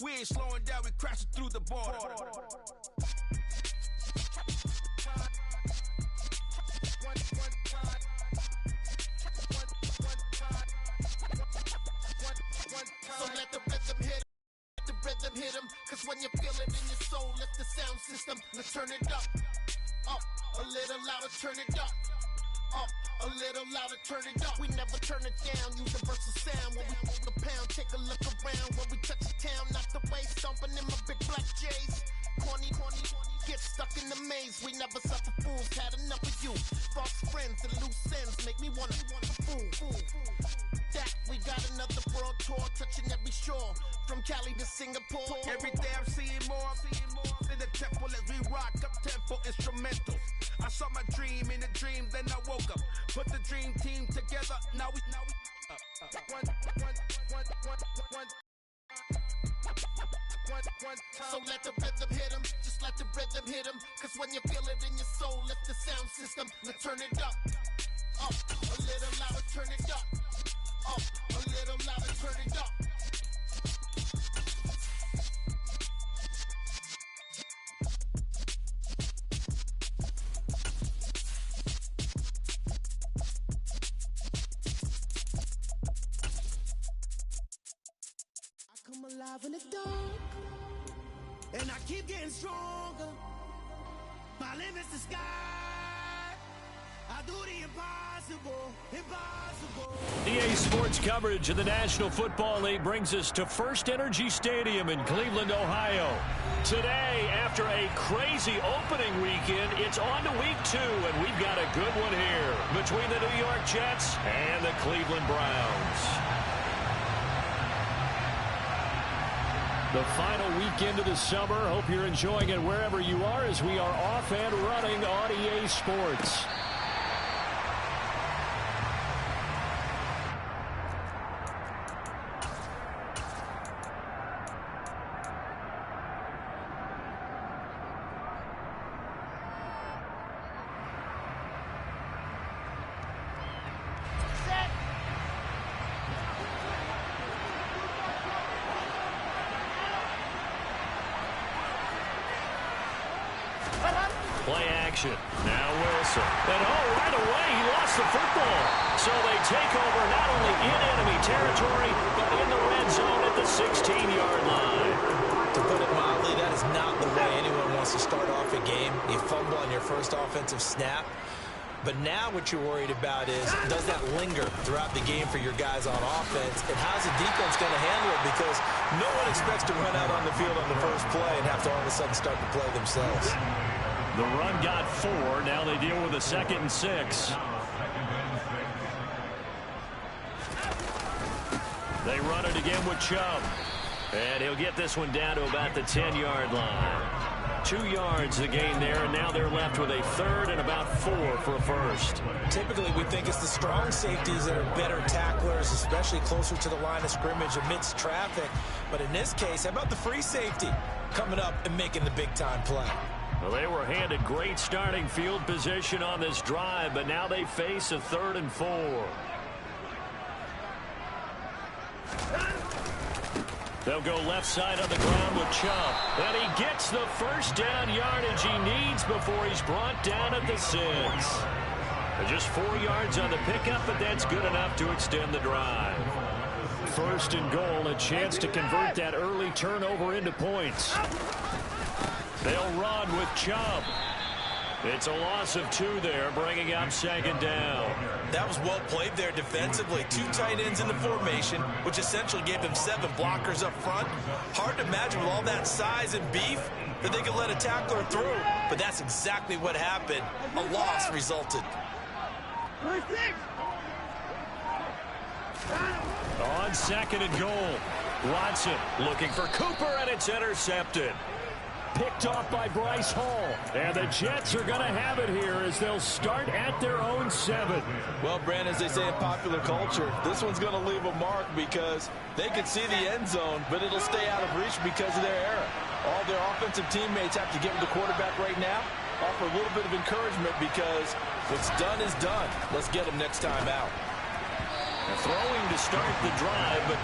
we ain't slowing down, we crashing through the border. So let the rhythm hit. The rhythm hit 'em, cause when you feel it in your soul, lift the sound system. Let's turn it up, a little louder, turn it up, a little louder, turn it up. We never turn it down, universal sound. When we hold the pound, take a look around. When we touch the town, not the way, stomping in my big black J's. Corny, get stuck in the maze. We never suffer fools, had enough of you. False friends and loose ends make me wanna fool. That we got another world tour, touching every shore, from Cali to Singapore. Every day I'm seeing more in the temple as we rock up tempo instrumentals. I saw my dream in a dream, then I woke up. Put the dream team together, now we So let the rhythm hit 'em, just let the rhythm hit 'em. Cause when you feel it in your soul, lift the sound system. Let's turn it up, a little louder, turn it up, a little louder, turn it up. I come alive in the dark, and I keep getting stronger. My limit's the sky. I do the impossible. EA Sports coverage of the National Football League brings us to First Energy Stadium in Cleveland, Ohio. Today, after a crazy opening weekend, it's on to week 2, and we've got a good one here between the New York Jets and the Cleveland Browns. The final weekend of the summer. Hope you're enjoying it wherever you are as we are off and running on EA Sports. Play action. Now Wilson. And right away, he lost the football. So they take over not only in enemy territory, but in the red zone at the 16-yard line. To put it mildly, that is not the way anyone wants to start off a game. You fumble on your first offensive snap. But now what you're worried about is, does that linger throughout the game for your guys on offense? And how's the defense going to handle it? Because no one expects to run out on the field on the first play and have to all of a sudden start to play themselves. The run got 4. Now they deal with a 2nd and 6. They run it again with Chubb. And he'll get this one down to about the 10-yard line. 2 yards the gain there, and now they're left with a 3rd and about 4 for a first. Typically, we think it's the strong safeties that are better tacklers, especially closer to the line of scrimmage amidst traffic. But in this case, how about the free safety coming up and making the big-time play? Well, they were handed great starting field position on this drive, but now they face a 3rd and 4. They'll go left side on the ground with Chubb. And he gets the first down yardage he needs before he's brought down at the 6. Just 4 yards on the pickup, but that's good enough to extend the drive. 1st and goal, a chance to convert that early turnover into points. They'll run with Chubb. It's a loss of 2 there, bringing up 2nd down. That was well played there defensively. 2 tight ends in the formation, which essentially gave them 7 blockers up front. Hard to imagine with all that size and beef that they could let a tackler through. But that's exactly what happened. A loss resulted. On 2nd and goal, Watson looking for Cooper, and it's intercepted. Picked off by Bryce Hall. And the Jets are going to have it here as they'll start at their own 7. Well, Brandon, as they say in popular culture, this one's going to leave a mark because they can see the end zone, but it'll stay out of reach because of their error. All their offensive teammates have to give the quarterback right now, offer a little bit of encouragement because what's done is done. Let's get them next time out. Throwing to start the drive, but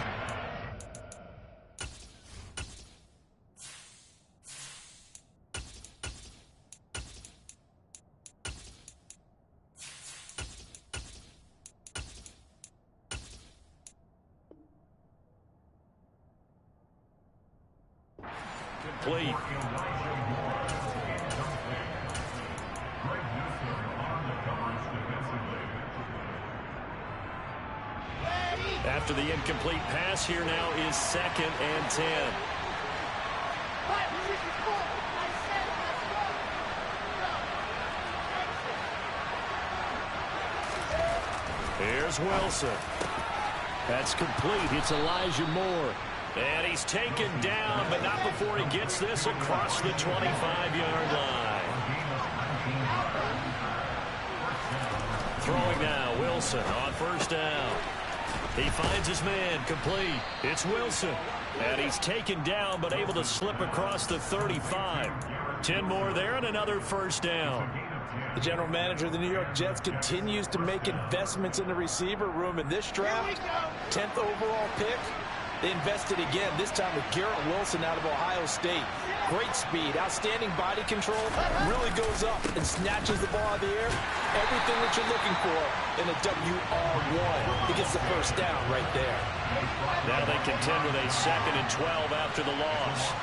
complete. After the incomplete pass, here now is 2nd and 10. Here's Wilson. That's complete. It's Elijah Moore. And he's taken down, but not before he gets this across the 25-yard line. Throwing now, Wilson on 1st down. He finds his man, complete. It's Wilson. And he's taken down, but able to slip across the 35. 10 more there and another 1st down. The general manager of the New York Jets continues to make investments in the receiver room in this draft. 10th overall pick. They invested again, this time with Garrett Wilson out of Ohio State. Great speed, outstanding body control, really goes up and snatches the ball out of the air. Everything that you're looking for in a WR1. He gets the 1st down right there. Now they contend with a 2nd and 12 after the loss.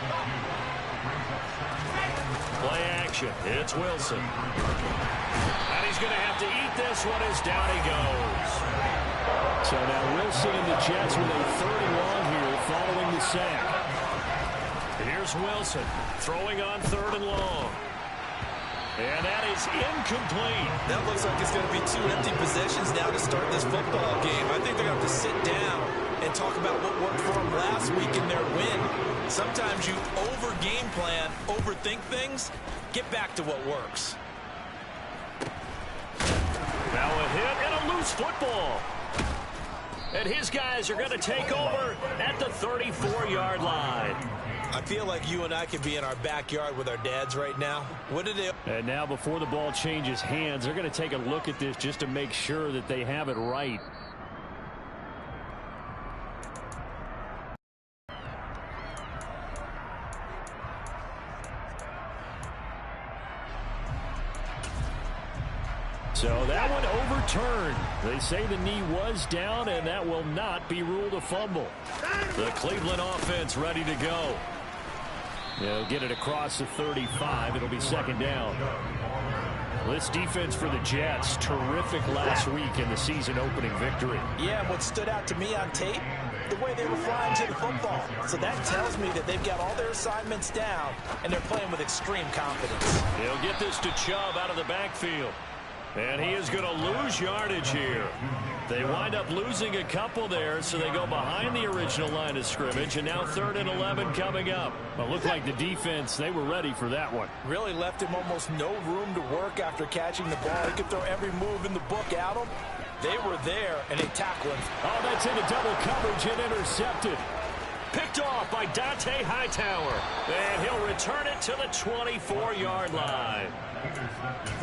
Play action. It's Wilson. And he's going to have to eat this one as down he goes. So now Wilson and the Jets with a 3rd and long here following the sack. Here's Wilson throwing on 3rd and long. And that is incomplete. That looks like it's going to be 2 empty possessions now to start this football game. I think they're going to have to sit down and talk about what worked for them last week in their win. Sometimes you over-game plan, overthink things. Get back to what works. Now a hit and a loose football. And his guys are going to take over at the 34-yard line. I feel like you and I could be in our backyard with our dads right now. What did they... And now before the ball changes hands, they're going to take a look at this just to make sure that they have it right. So that one overturned. They say the knee was down, and that will not be ruled a fumble. The Cleveland offense ready to go. They'll get it across the 35. It'll be 2nd down. This defense for the Jets, terrific last week in the season-opening victory. Yeah, and what stood out to me on tape, the way they were flying to the football. So that tells me that they've got all their assignments down, and they're playing with extreme confidence. He'll get this to Chubb out of the backfield. And he is going to lose yardage here. They wind up losing a couple there, so they go behind the original line of scrimmage, and now 3rd and 11 coming up. Well, looked like the defense, they were ready for that one. Really left him almost no room to work after catching the ball. He could throw every move in the book at him. They were there, and they tackled him. Oh, that's into double coverage and intercepted. Picked off by Dante Hightower. And he'll return it to the 24-yard line.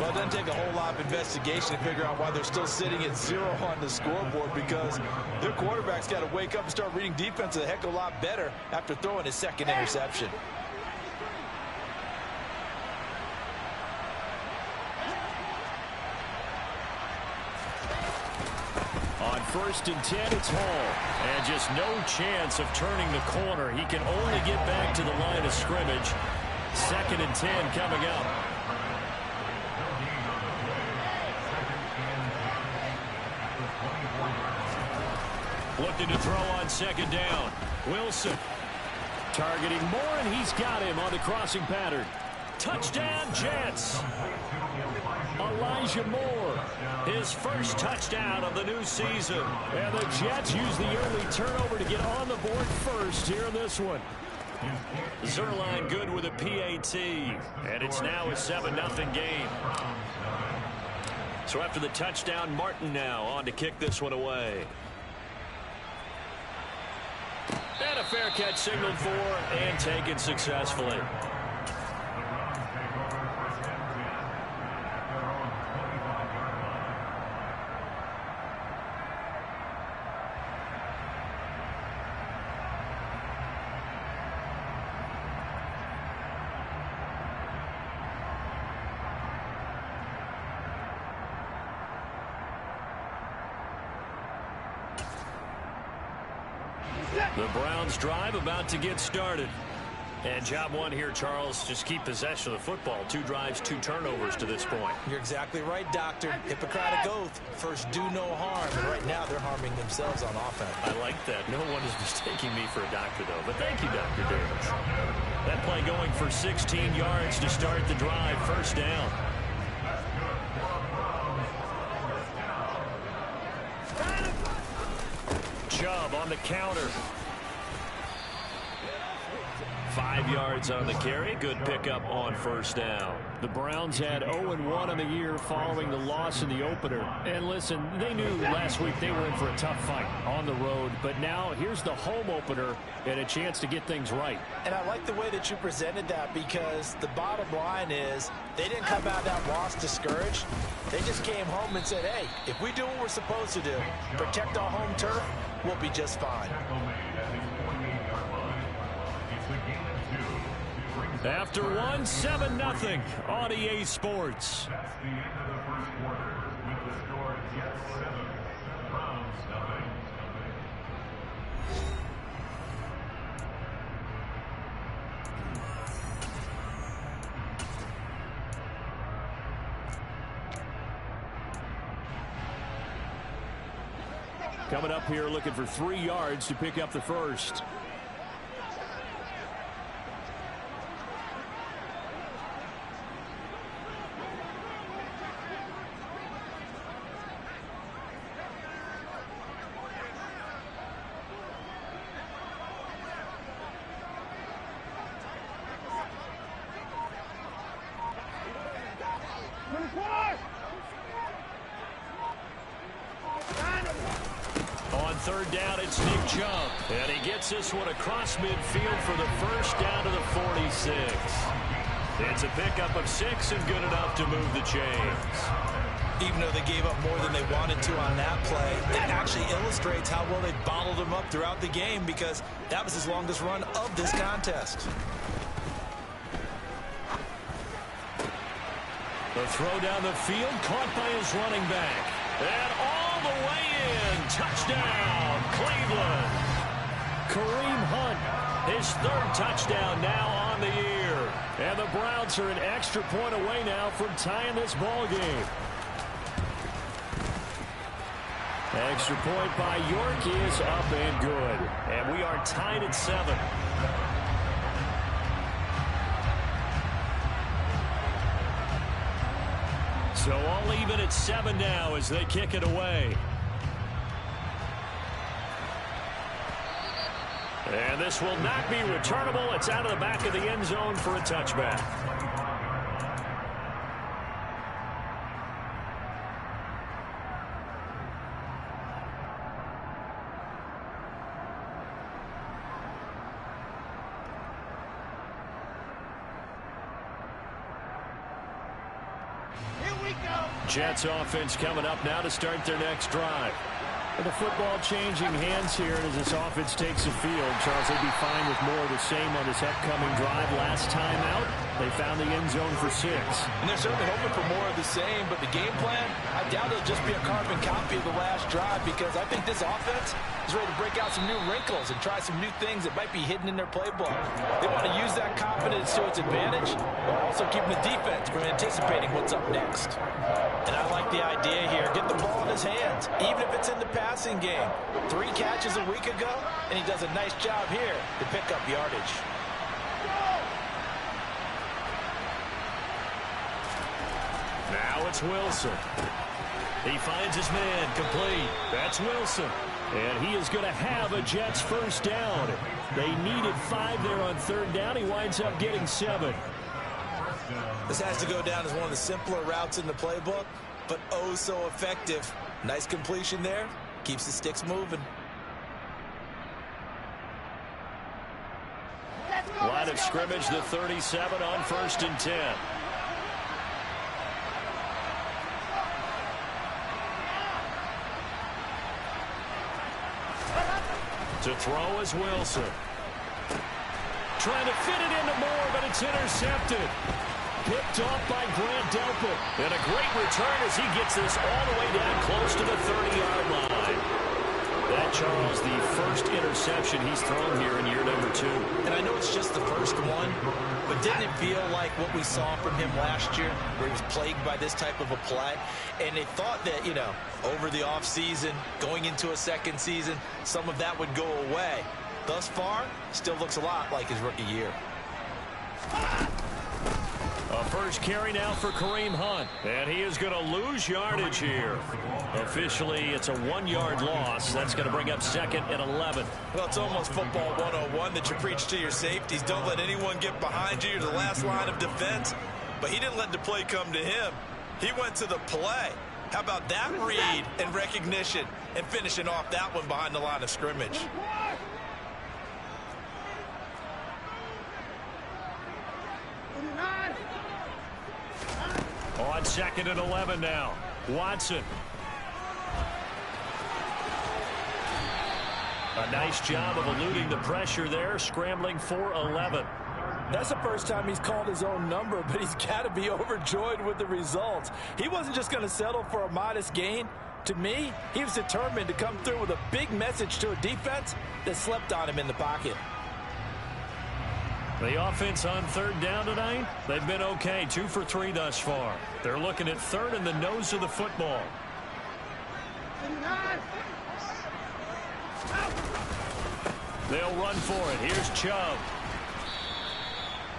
Well, it doesn't take a whole lot of investigation to figure out why they're still sitting at 0 on the scoreboard, because their quarterback's got to wake up and start reading defense a heck of a lot better after throwing his 2nd interception. On 1st and 10, it's Hall. And just no chance of turning the corner. He can only get back to the line of scrimmage. 2nd and 10 coming up. Looking to throw on 2nd down. Wilson targeting Moore, and he's got him on the crossing pattern. Touchdown, Jets. Elijah Moore, his 1st touchdown of the new season. And the Jets use the early turnover to get on the board first here in this one. Zerline good with a PAT. And it's now a 7-0 game. So after the touchdown, Martin now on to kick this one away. And a fair catch signaled for and taken successfully. The Browns drive about to get started. And job one here, Charles, just keep possession of the football. 2 drives, 2 turnovers to this point. You're exactly right, Doctor. Hippocratic oath. First, do no harm. And right now, they're harming themselves on offense. I like that. No one is mistaking me for a doctor, though. But thank you, Dr. Davis. That play going for 16 yards to start the drive. First down. Chubb on the counter. 5 yards on the carry. Good pickup on first down. The Browns had 0-1 on the year following the loss in the opener. And listen, they knew last week they were in for a tough fight on the road. But now here's the home opener and a chance to get things right. And I like the way that you presented that, because the bottom line is they didn't come out of that loss discouraged. They just came home and said, hey, if we do what we're supposed to do, protect our home turf, we'll be just fine. After 1, 7-0 on EA Sports. That's the end of the first quarter with the score Jets 7, Browns 0. Coming up here looking for 3 yards to pick up the first. On third down, it's Nick Chubb. And he gets this one across midfield for the first down to the 46. It's a pickup of 6 and good enough to move the chains. Even though they gave up more than they wanted to on that play, it actually illustrates how well they bottled them up throughout the game, because that was his longest run of this contest. The throw down the field, caught by his running back. And all the way in. Touchdown, Cleveland. Kareem Hunt, his 3rd touchdown now on the year. And the Browns are an extra point away now from tying this ball game. Extra point by York is up and good. And we are tied at 7. So all even at 7 now as they kick it away. And this will not be returnable. It's out of the back of the end zone for a touchback. Jets offense coming up now to start their next drive. And the football changing hands here as this offense takes the field. Charles, they'd be fine with more of the same on this upcoming drive. Last time out, they found the end zone for 6. And they're certainly hoping for more of the same, but the game plan, I doubt it'll just be a carbon copy of the last drive, because I think this offense is ready to break out some new wrinkles and try some new things that might be hidden in their playbook. They want to use that confidence to its advantage, while also keeping the defense from anticipating what's up next. And I like the idea here. Get the ball in his hands, even if it's in the passing game. 3 catches a week ago, and he does a nice job here to pick up yardage. Now it's Wilson. He finds his man complete. That's Wilson. And he is going to have a Jets first down. They needed 5 there on third down. He winds up getting 7. This has to go down as one of the simpler routes in the playbook, but oh so effective. Nice completion there. Keeps the sticks moving. Line of scrimmage, the 37 on 1st and 10. To throw is Wilson. Trying to fit it into Moore, but it's intercepted. Picked off by Grant Delpit. And a great return as he gets this all the way down close to the 30-yard line. That, Charles, the first interception he's thrown here in year number 2. And I know it's just the first one, but didn't it feel like what we saw from him last year, where he was plagued by this type of a play? And they thought that, you know, over the offseason, going into a second season, some of that would go away. Thus far, still looks a lot like his rookie year. A first carry now for Kareem Hunt, and he is going to lose yardage here. Officially, it's a 1-yard loss. That's going to bring up second and 11. Well, it's almost football 101 that you preach to your safeties. Don't let anyone get behind you. You're the last line of defense. But he didn't let the play come to him. He went to the play. How about that read and recognition and finishing off that one behind the line of scrimmage? On second and 11 now. Watson. A nice job of eluding the pressure there, scrambling for 11. That's the first time he's called his own number, but he's got to be overjoyed with the results. He wasn't just going to settle for a modest gain. To me, he was determined to come through with a big message to a defense that slept on him in the pocket. The offense on third down tonight, they've been okay, 2 for 3 thus far. They're looking at third in the nose of the football. They'll run for it. Here's Chubb.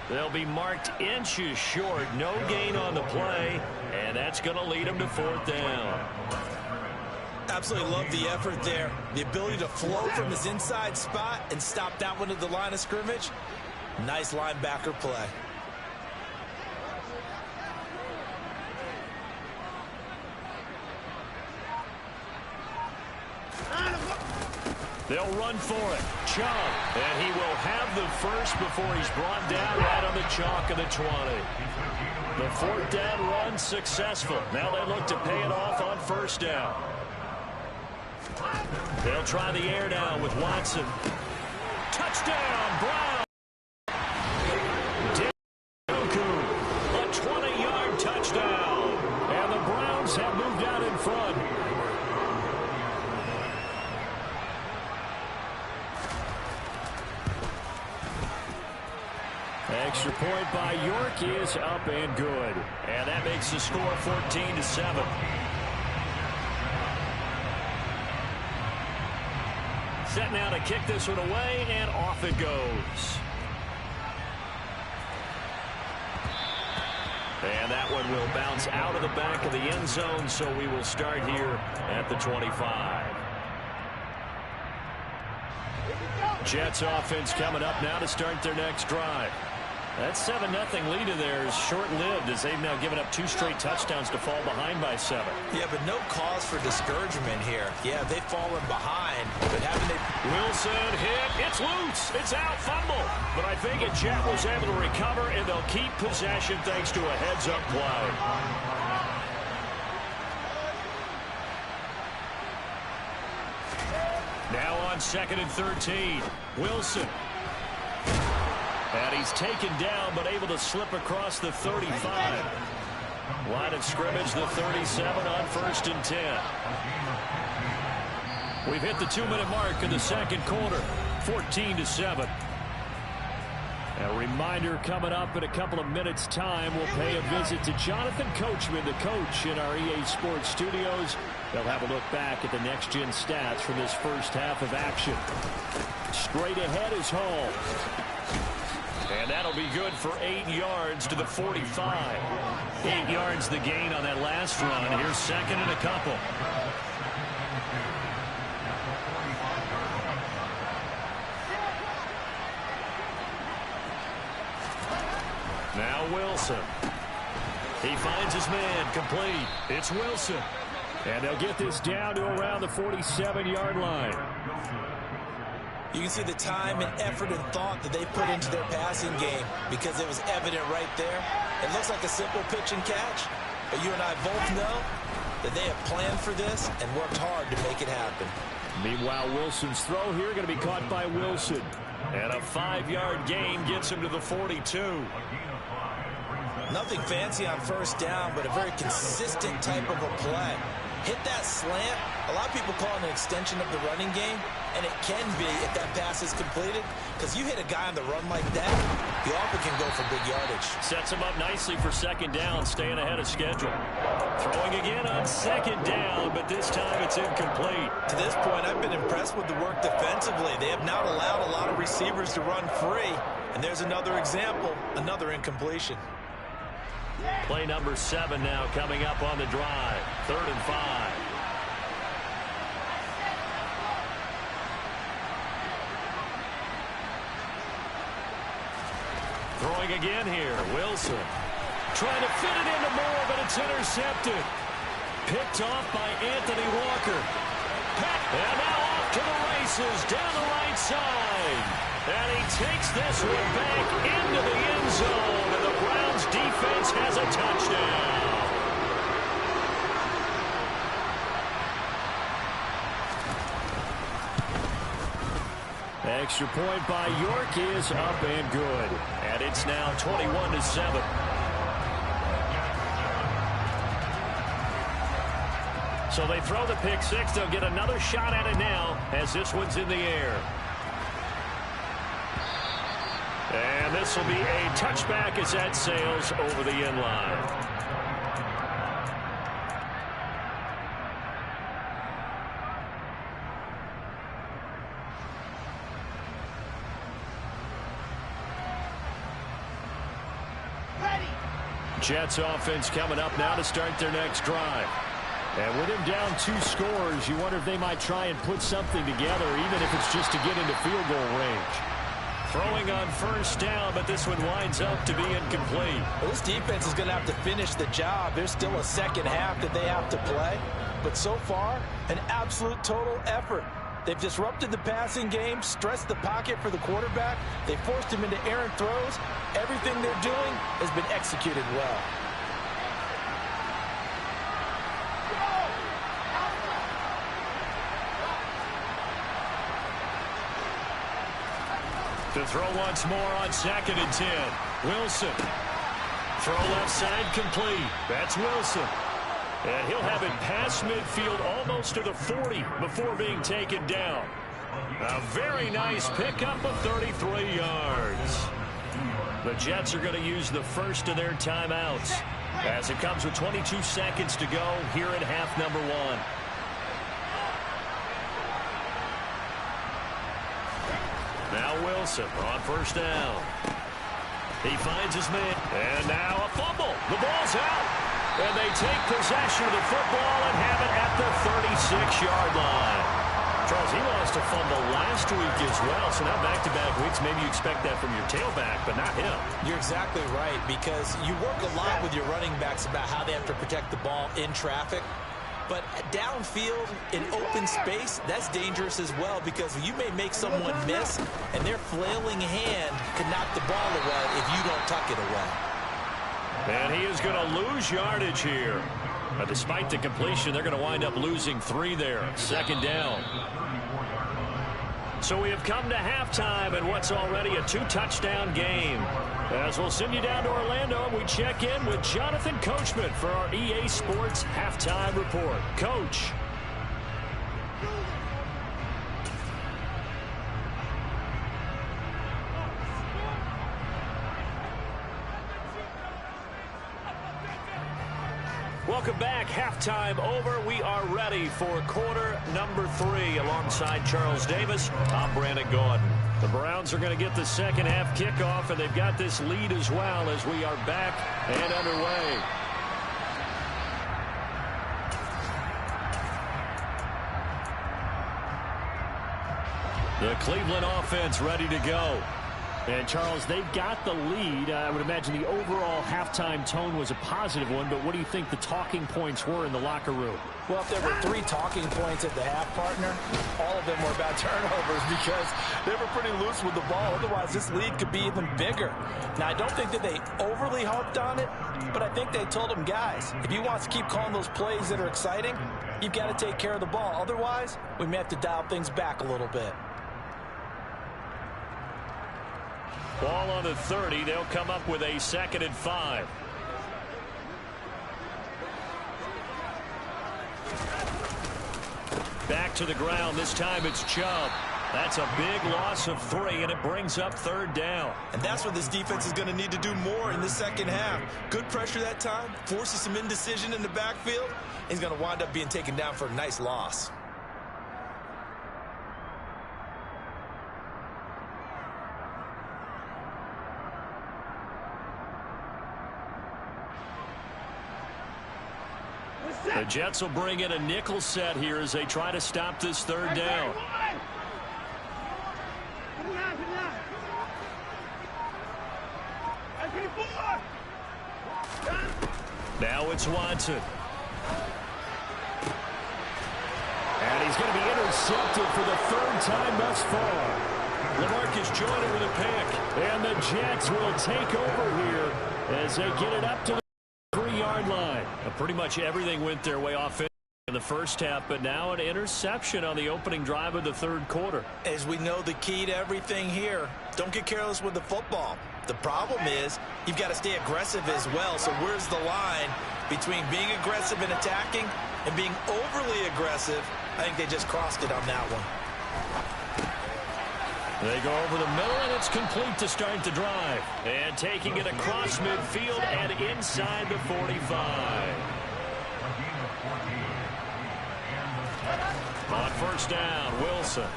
They'll be marked inches short. No gain on the play, and that's going to lead them to fourth down. Absolutely love the effort there. The ability to flow from his inside spot and stop that one at the line of scrimmage. Nice linebacker play. They'll run for it. Chubb. And he will have the first before he's brought down right on the chalk of the 20. The fourth down run successful. Now they look to pay it off on first down. They'll try the air now with Watson. Touchdown, Brown. A 20-yard touchdown. And the Browns have moved out in front. Extra point by York is up and good. And that makes the score 14-7. Set now to kick this one away, and off it goes. And that one will bounce out of the back of the end zone, so we will start here at the 25. Jets offense coming up now to start their next drive. That 7-0 lead of theirs short-lived as they've now given up 2 straight touchdowns to fall behind by 7. Yeah, but no cause for discouragement here. Yeah, they've fallen behind, but haven't they? Wilson hit. It's loose. It's out. Fumble. But I think a Jet was able to recover, and they'll keep possession thanks to a heads-up play. Now on second and 13. Wilson. And he's taken down, but able to slip across the 35. Line of scrimmage, the 37 on first and 10. We've hit the 2-minute mark in the second quarter, 14-7. A reminder coming up in a couple of minutes' time. We'll pay a visit to Jonathan Coachman, the coach in our EA Sports studios. They'll have a look back at the next-gen stats from this first half of action. Straight ahead is Hall. And that'll be good for 8 yards to the 45. 8 yards the gain on that last run. Here's second and a couple. Now Wilson. He finds his man complete. It's Wilson. And they'll get this down to around the 47-yard line. You can see the time and effort and thought that they put into their passing game because it was evident right there. It looks like a simple pitch and catch, but you and I both know that they have planned for this and worked hard to make it happen. Meanwhile, Wilson's throw here going to be caught by Wilson. And a 5-yard gain gets him to the 42. Nothing fancy on first down, but a very consistent type of a play. Hit that slant. A lot of people call it an extension of the running game. And it can be if that pass is completed, because you hit a guy on the run like that, he often can go for big yardage. Sets him up nicely for second down, staying ahead of schedule. Throwing again on second down, but this time it's incomplete. To this point, I've been impressed with the work defensively. They have not allowed a lot of receivers to run free. And there's another example, another incompletion. Play number 7 now coming up on the drive. 3rd and 5. Throwing again here. Wilson trying to fit it into Moore, but it's intercepted. Picked off by Anthony Walker. And now off to the races down the right side. And he takes this one back into the end zone. And the Browns defense has a touchdown. Extra point by York is up and good. And it's now 21-7. So they throw the pick six. They'll get another shot at it now as this one's in the air. And this will be a touchback as that sails over the end line. Jets offense coming up now to start their next drive. And with him down 2 scores, you wonder if they might try and put something together, even if it's just to get into field goal range. Throwing on first down, but this one winds up to be incomplete. Well, this defense is going to have to finish the job. There's still a second half that they have to play. But so far, an absolute total effort. They've disrupted the passing game, stressed the pocket for the quarterback. They forced him into errant throws. Everything they're doing has been executed well. To throw once more on 2nd and 10. Wilson. Throw left side complete. That's Wilson. And he'll have it past midfield almost to the 40 before being taken down. A very nice pickup of 33 yards. The Jets are going to use the first of their timeouts as it comes with 22 seconds to go here in half number 1. Now Wilson on first down. He finds his man. And now a fumble. The ball's out. And they take possession of the football and have it at the 36-yard line. Charles, he lost a fumble last week as well. So now back-to-back weeks, maybe you expect that from your tailback, but not him. You're exactly right, because you work a lot with your running backs about how they have to protect the ball in traffic. But downfield, in open space, that's dangerous as well, because you may make someone miss, and their flailing hand can knock the ball away if you don't tuck it away. And he is going to lose yardage here. But despite the completion, they're going to wind up losing 3 there. 2nd down. So we have come to halftime in what's already a 2-touchdown game. As we'll send you down to Orlando, and we check in with Jonathan Coachman for our EA Sports Halftime Report. Coach. Welcome back. Halftime over. We are ready for quarter number 3 alongside Charles Davis. I'm Brandon Gordon. The Browns are going to get the second half kickoff, and they've got this lead as well as we are back and underway. The Cleveland offense ready to go. And, Charles, they've got the lead. I would imagine the overall halftime tone was a positive one, but what do you think the talking points were in the locker room? Well, if there were 3 talking points at the half, partner, all of them were about turnovers, because they were pretty loose with the ball. Otherwise, this lead could be even bigger. Now, I don't think that they overly harped on it, but I think they told them, guys, if you want to keep calling those plays that are exciting, you've got to take care of the ball. Otherwise, we may have to dial things back a little bit. Ball on the 30. They'll come up with a 2nd and 5. back to the ground. This time it's Chubb. That's a big loss of 3, and it brings up 3rd down. And that's what this defense is going to need to do more in the second half. Good pressure that time, forces some indecision in the backfield. He's going to wind up being taken down for a nice loss. The Jets will bring in a nickel set here as they try to stop this 3rd down. Now it's Watson. And he's going to be intercepted for the 3rd time thus far. LaMarcus Joyner with a pick. And the Jets will take over here as they get it up to the 3-yard line. Pretty much everything went their way offensively in the first half, but now an interception on the opening drive of the 3rd quarter. As we know, the key to everything here, don't get careless with the football. The problem is you've got to stay aggressive as well. So where's the line between being aggressive and attacking and being overly aggressive? I think they just crossed it on that one. They go over the middle, and it's complete to start the drive. And taking it across midfield and inside the 45. On 1st down, Wilson.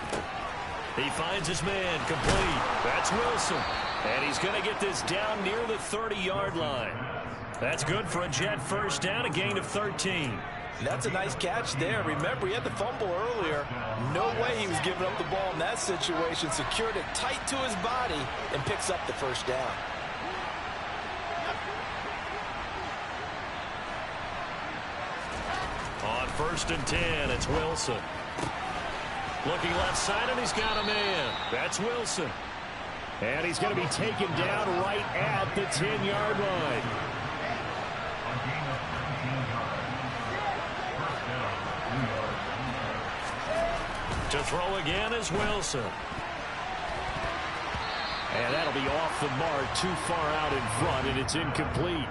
He finds his man, complete. That's Wilson. And he's going to get this down near the 30-yard line. That's good for a Jet 1st down, a gain of 13. That's a nice catch there. Remember, he had the fumble earlier. No way he was giving up the ball in that situation. Secured it tight to his body and picks up the 1st down. On 1st and 10, it's Wilson. Looking left side, and he's got a man. That's Wilson. And he's going to be taken down right at the 10-yard line. To throw again is Wilson. And that'll be off the mark, too far out in front, and it's incomplete.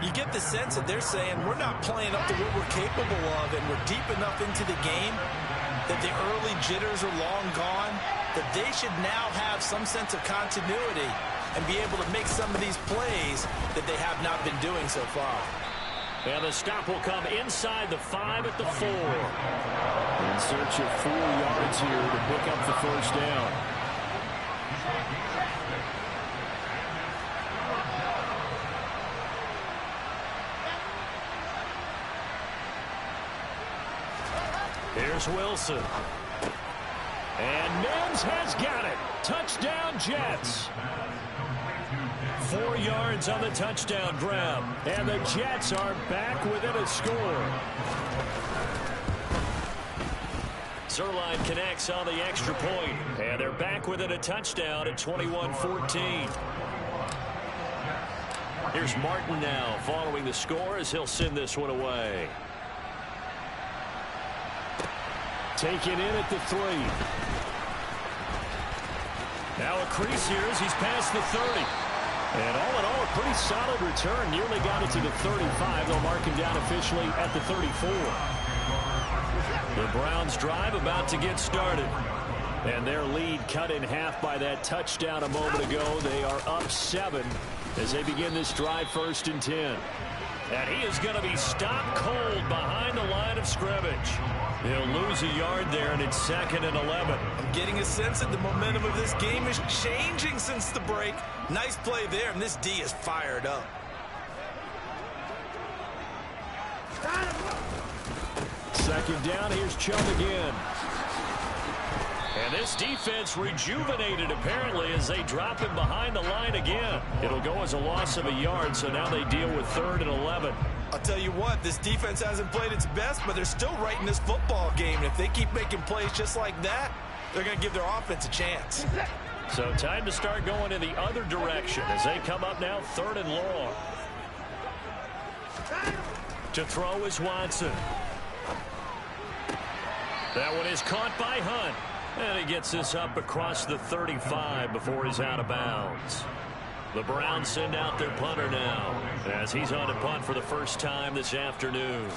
You get the sense that they're saying we're not playing up to what we're capable of, and we're deep enough into the game that the early jitters are long gone, that they should now have some sense of continuity and be able to make some of these plays that they have not been doing so far. And the stop will come inside the 5 at the 4. In search of 4 yards here to pick up the 1st down. Here's Wilson. And Mims has got it. Touchdown, Jets. 4 yards on the touchdown grab. And the Jets are back within a score. Zerline connects on the extra point. And they're back within a touchdown at 21-14. Here's Martin now following the score as he'll send this one away. Taken in at the 3. Now a crease here as he's past the 30. And all in all, a pretty solid return. Nearly got it to the 35. They'll mark him down officially at the 34. The Browns drive about to get started. And their lead cut in half by that touchdown a moment ago. They are up 7 as they begin this drive 1st and 10. And he is going to be stopped cold behind the line of scrimmage. He'll lose a yard there, and it's 2nd and 11. I'm getting a sense that the momentum of this game is changing since the break. Nice play there, and this D is fired up. Second down, here's Chubb again. And this defense rejuvenated, apparently, as they drop him behind the line again. It'll go as a loss of a yard, so now they deal with 3rd and 11. I'll tell you what, this defense hasn't played its best, but they're still right in this football game. And if they keep making plays just like that, they're going to give their offense a chance. So time to start going in the other direction as they come up now 3rd and long. To throw is Watson. That one is caught by Hunt. And he gets this up across the 35 before he's out of bounds. The Browns send out their punter now as he's on to punt for the first time this afternoon.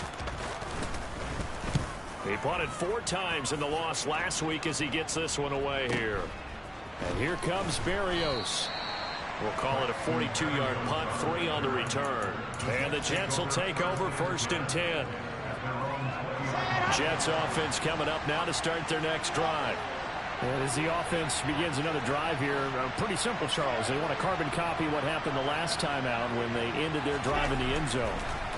He punted 4 times in the loss last week as he gets this one away here. And here comes Berrios. We'll call it a 42-yard punt, 3 on the return. And the Jets will take over 1st and 10. Jets offense coming up now to start their next drive. And as the offense begins another drive here, pretty simple, Charles. They want to carbon copy what happened the last time out when they ended their drive in the end zone.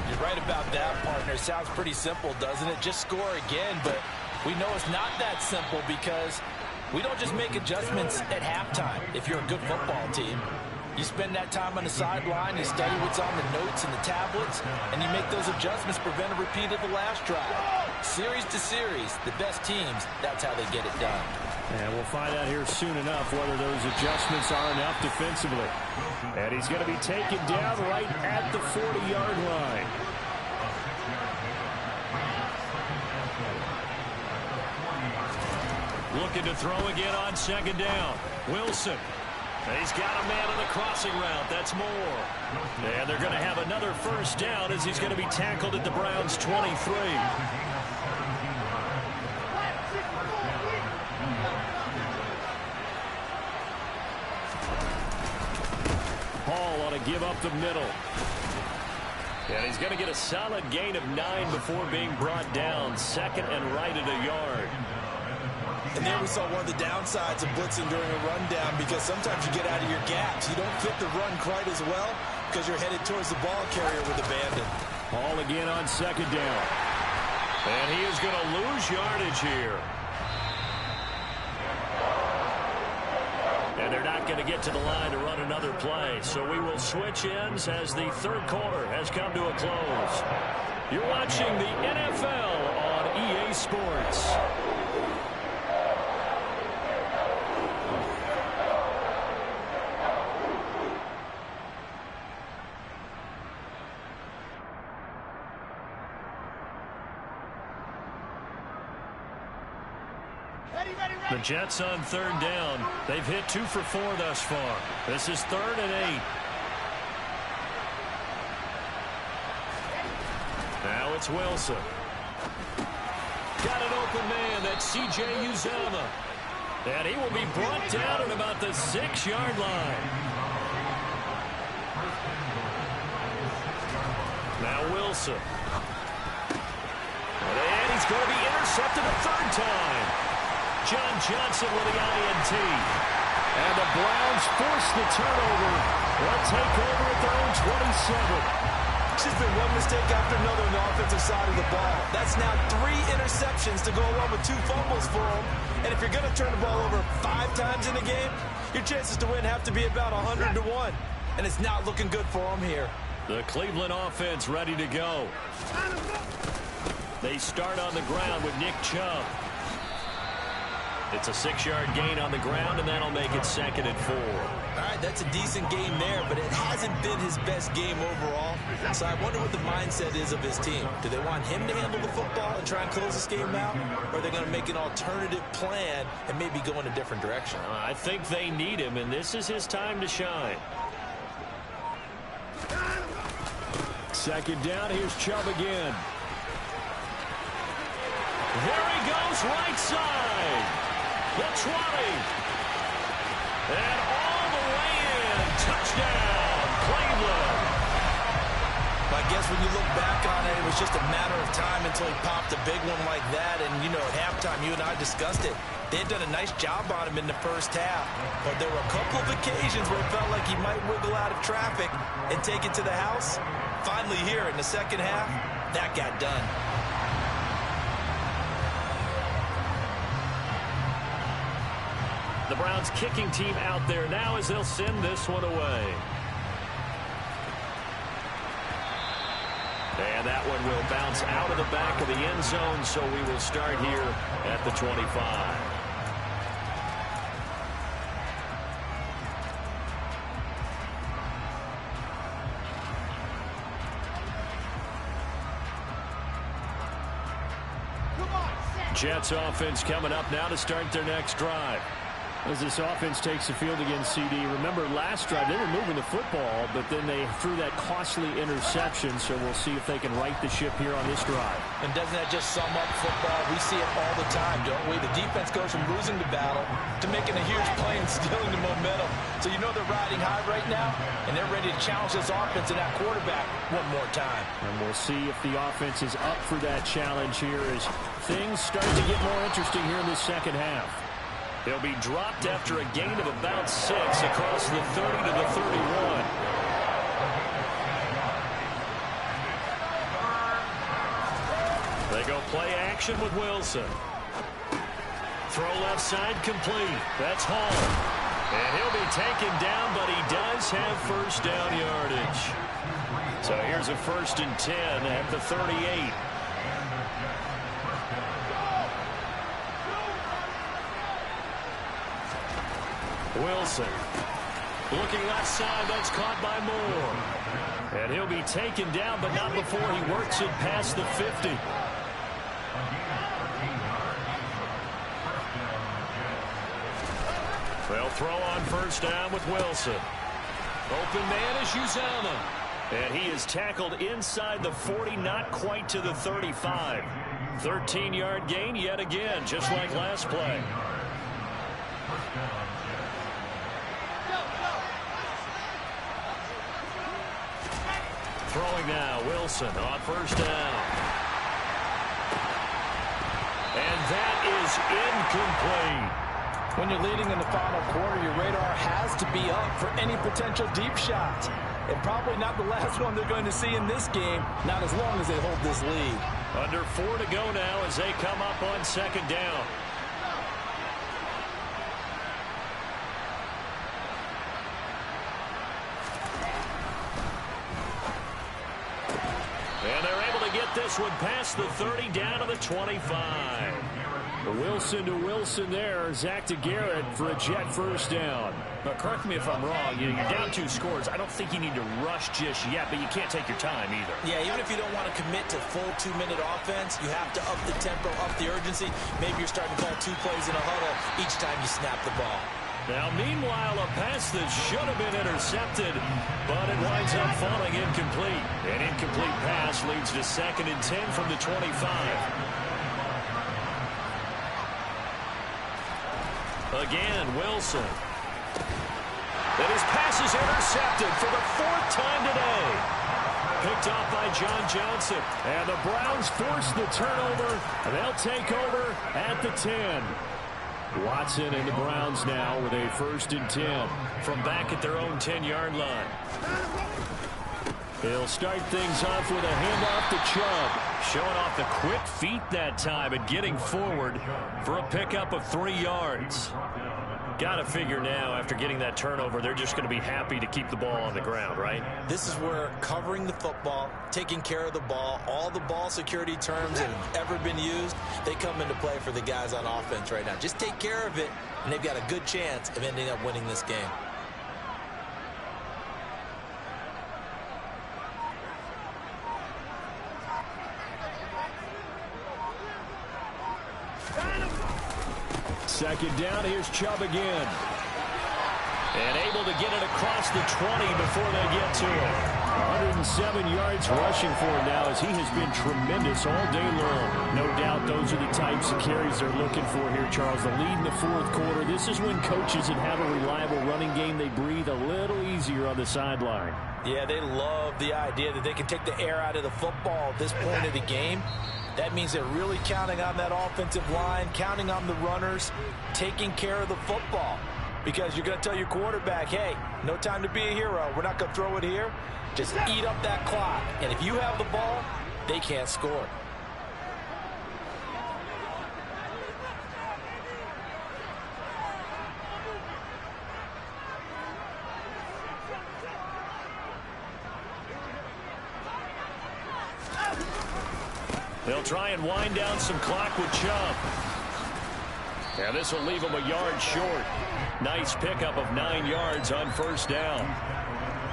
You're right about that, partner. Sounds pretty simple, doesn't it? Just score again, but we know it's not that simple because we don't just make adjustments at halftime if you're a good football team. You spend that time on the sideline, you study what's on the notes and the tablets, and you make those adjustments, prevent a repeat of the last drive. Series to series, the best teams, that's how they get it done. And we'll find out here soon enough whether those adjustments are enough defensively. And he's going to be taken down right at the 40-yard line. Looking to throw again on 2nd down. Wilson. He's got a man on the crossing route. That's Moore. And they're going to have another 1st down as he's going to be tackled at the Browns' 23. Hall ought to give up the middle. And he's going to get a solid gain of 9 before being brought down. 2nd and right at a yard. And there we saw one of the downsides of blitzing during a rundown because sometimes you get out of your gaps. You don't fit the run quite as well because you're headed towards the ball carrier with abandon. Hall again on 2nd down. And he is going to lose yardage here. And they're not going to get to the line to run another play. So we will switch ends as the 3rd quarter has come to a close. You're watching the NFL on EA Sports. The Jets on 3rd down. They've hit 2 for 4 thus far. This is 3rd and 8. Now it's Wilson. Got an open man. That's C.J. Uzomah. And he will be brought down at about the 6-yard line. Now Wilson. And he's going to be intercepted a 3rd time. John Johnson with the INT. And the Browns force the turnover. They'll take over at their own 27. It's just been one mistake after another on the offensive side of the ball. That's now 3 interceptions to go along with 2 fumbles for them. And if you're going to turn the ball over 5 times in a game, your chances to win have to be about 100 to 1. And it's not looking good for them here. The Cleveland offense ready to go. They start on the ground with Nick Chubb. It's a 6-yard gain on the ground, and that'll make it 2nd and 4. All right, that's a decent game there, but it hasn't been his best game overall. So I wonder what the mindset is of his team. Do they want him to handle the football and try and close this game out? Or are they going to make an alternative plan and maybe go in a different direction? I think they need him, and this is his time to shine. 2nd down, here's Chubb again. There he goes, right side. The 20. And all the way in. Touchdown, Cleveland. I guess when you look back on it, it was just a matter of time until he popped a big one like that. And, you know, at halftime, you and I discussed it. They had done a nice job on him in the first half. But there were a couple of occasions where it felt like he might wiggle out of traffic and take it to the house. Finally here in the second half, that got done. The Browns kicking team out there now as they'll send this one away. And that one will bounce out of the back of the end zone, so we will start here at the 25. Jets offense coming up now to start their next drive. As this offense takes the field against CD, remember last drive they were moving the football, but then they threw that costly interception, so we'll see if they can right the ship here on this drive. And doesn't that just sum up football? We see it all the time, don't we? The defense goes from losing the battle to making a huge play and stealing the momentum. So you know they're riding high right now, and they're ready to challenge this offense and that quarterback one more time. And we'll see if the offense is up for that challenge here as things start to get more interesting here in the second half. He'll be dropped after a gain of about 6 across the 30 to the 31. They go play action with Wilson. Throw left side complete. That's Hall. And he'll be taken down, but he does have first down yardage. So here's a 1st and 10 at the 38. Wilson looking left side. That's caught by Moore. And he'll be taken down, but not before he works it past the 50. They'll throw on first down with Wilson. Open man is Uzama. And he is tackled inside the 40, not quite to the 35. 13-yard gain yet again, just like last play. Throwing now, Wilson on first down. And that is incomplete. When you're leading in the final quarter, your radar has to be up for any potential deep shots. And probably not the last one they're going to see in this game, not as long as they hold this lead. Under 4 to go now as they come up on second down. And they're able to get this one past the 30 down to the 25. Wilson to Wilson there. Zach to Garrett for a jet first down. But correct me if I'm wrong. You're down 2 scores. I don't think you need to rush just yet, but you can't take your time either. Yeah, even if you don't want to commit to full 2-minute offense, you have to up the tempo, up the urgency. Maybe you're starting to call 2 plays in a huddle each time you snap the ball. Now, meanwhile, a pass that should have been intercepted, but it winds up falling incomplete. An incomplete pass leads to 2nd and 10 from the 25. Again, Wilson. And his pass is intercepted for the 4th time today. Picked off by John Johnson. And the Browns force the turnover. And they'll take over at the 10. Watson and the Browns now with a 1st and 10. From back at their own 10-yard line. He'll start things off with a handoff to Chubb. Showing off the quick feet that time and getting forward for a pickup of 3 yards. Got to figure now, after getting that turnover, they're just going to be happy to keep the ball on the ground, right? This is where covering the football, taking care of the ball, all the ball security terms that have ever been used, they come into play for the guys on offense right now. Just take care of it, and they've got a good chance of ending up winning this game. Second down, here's Chubb again. And able to get it across the 20 before they get to it. 107 yards rushing for him now as he has been tremendous all day long. No doubt those are the types of carries they're looking for here, Charles. The lead in the 4th quarter. This is when coaches that have a reliable running game, they breathe a little easier on the sideline. Yeah, they love the idea that they can take the air out of the football at this point of the game. That means they're really counting on that offensive line, counting on the runners, taking care of the football. Because you're going to tell your quarterback, hey, no time to be a hero. We're not going to throw it here. Just eat up that clock. And if you have the ball, they can't score. They'll try and wind down some clock with Chubb. And this will leave him a yard short. Nice pickup of 9 yards on first down.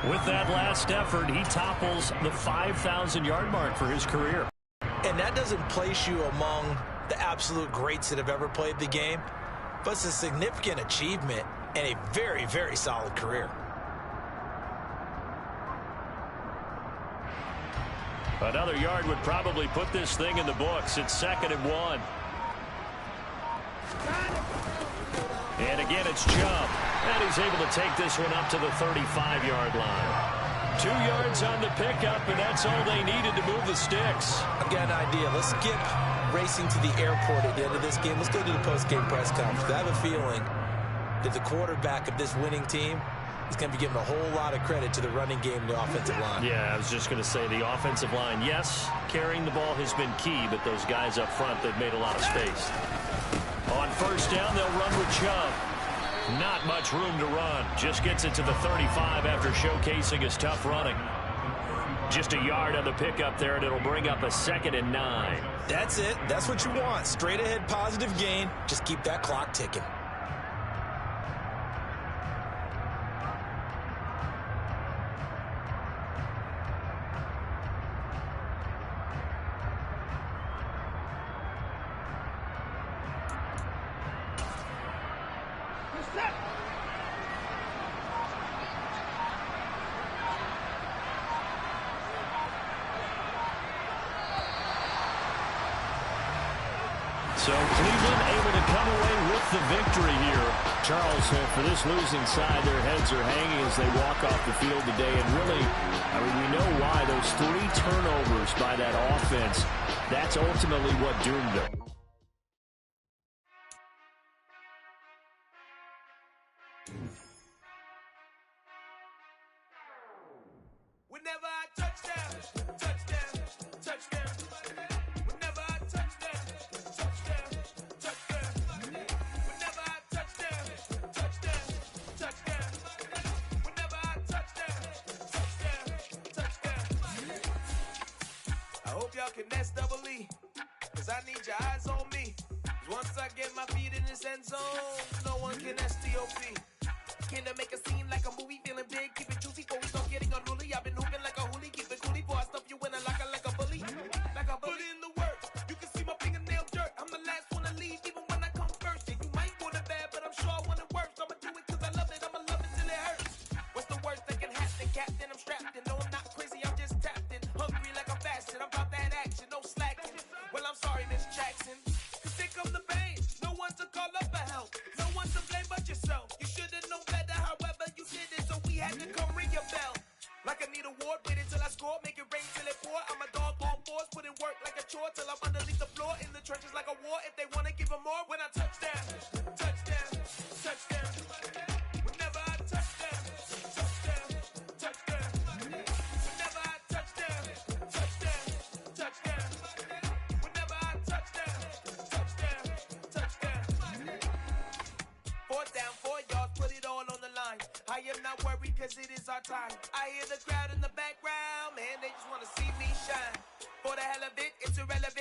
With that last effort, he topples the 5,000-yard mark for his career. And that doesn't place you among the absolute greats that have ever played the game. but it's a significant achievement and a very, very solid career. Another yard would probably put this thing in the books. It's 2nd and 1. And again, it's Chubb. And he's able to take this one up to the 35-yard line. 2 yards on the pickup, and that's all they needed to move the sticks. I've got an idea. Let's skip racing to the airport at the end of this game. Let's go to the post-game press conference. I have a feeling that the quarterback of this winning team is going to be given a whole lot of credit to the running game and the offensive line. Yeah, I was just going to say the offensive line, yes, carrying the ball has been key, but those guys up front, they've made a lot of space. On first down, they'll run with Chubb. Not much room to run. Just gets it to the 35 after showcasing his tough running. Just a yard on the pickup there, and it'll bring up a 2nd and 9. That's it. That's what you want. Straight ahead positive gain. Just keep that clock ticking. So Cleveland able to come away with the victory here. Charles, for this losing side, their heads are hanging as they walk off the field today. And really, I mean, we know why. Those 3 turnovers by that offense, that's ultimately what doomed them. Whenever I touchdown, touchdown, touchdown. Whenever I touchdown, touchdown, touchdown. Whenever I touchdown, touchdown, touchdown. Whenever I touchdown, touchdown, touchdown. I hope y'all can nest double E, 'cause I need your eyes on me. 'Cause once I get my feet in this end zone, no one can STOP. Can I make a scene like a movie, feeling big, keep it juicy before we start getting unruly. I've been hooping like a hoolie, keep it coolie before I stuff you in a locker like a bully. Like a bully. Put in the work, you can see my fingernail dirt. I'm the last one to leave, even when I come first. Yeah, you might want it bad, but I'm sure I want it worse. I'ma do it 'cause I love it, I'ma love it till it hurts. What's the worst that can happen, Captain? I'm strapped in, no I'm not crazy, I'm just tapped in. Hungry like I'm fasting, I'm about that action, no slacking. Well, I'm sorry, Miss Jackson, 'cause here come the pain. No one to call up for help, no one to blame but yourself. You should've known better, however you did it, so we had to come ring your bell. Like I need a ward, wait until I score, make it rain till it pour. I'm a dog on fours, put in work like a chore till I'm underneath the floor. In the trenches like a war, if they wanna give them more. When I touchdown, touchdown, touchdown. Whenever I touchdown, touchdown, touchdown. Whenever I touchdown, touchdown, touchdown. Whenever I touchdown, touchdown, touchdown. 4th down, 4 yards, put it all on the line. I am not worried 'cause it is our time. I hear the crowd in the background, man, they just wanna see me shine. For the hell of it, it's irrelevant.